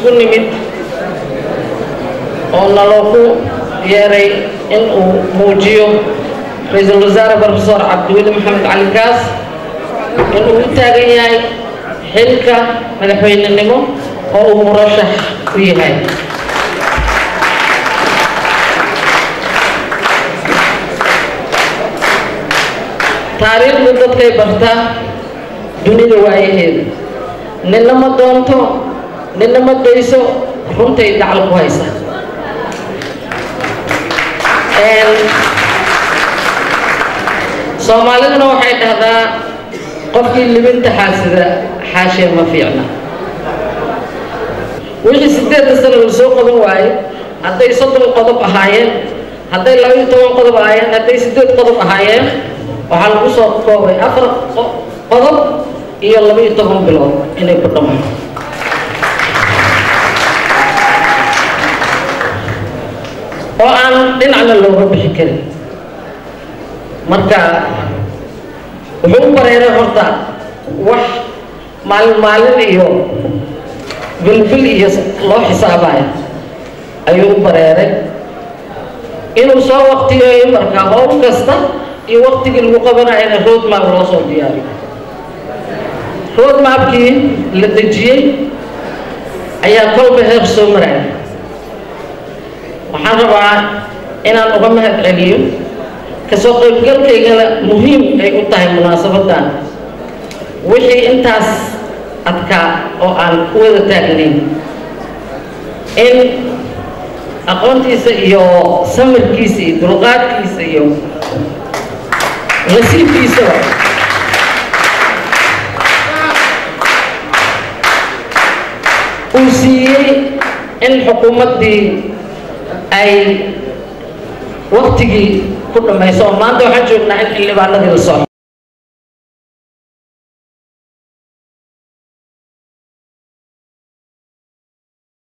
isugu nimid oo naloogu yeeray in uu muujiyo ra'iisul wasaare Professor Cabdiweli Maxamed Cali Gaas inuu u taagan yahay xilka madaxweynenimo oo uu murashax u yahay. taariikhdu dadkay bartaa dunida waayaheeda ninna ma doonto ninna ma dayso runtay dacal ku haysa. soomaaliduna waxay dhahdaa qofkii libinta xaasida xaashee ma fiicna. wixii 8 sano uu soo qaban waayay hadday 30 qodob ahaayeen hadday 12 qodob ahaayeen hadday 8 qodob ahaayeen waxaa lagu soo koobay 4 qodob iyo 12 bilood inay ku dhamaan. oo aan dhinacna looga bixi karin. marka wuxuu bareeray horta wax maalin iyo bilbil iyo loo xisaabayo ayuu bareeray inuu soo waqtiyeeyo marka hawl kasta iyo waqtigii lagu qabanayo road map loo soo diyaariyo. road mapkii la dejiyay ayaa kolba heer soo maray. waxaan rabaa inaan uga mahad celiyo kasoo qaybgalkaygana muhiim ay u tahay munaasabadan wixii intaas adkaa oo aan ku wada taagnayn in aqoontiisa iyo samirkiisa iyo dulqaadkiisa iyo nasiibkiisa uu siiyey in xukuumaddii ay waqtigii ku dhamayso. maanta waxaan joognaa in xildhibaanadii la soo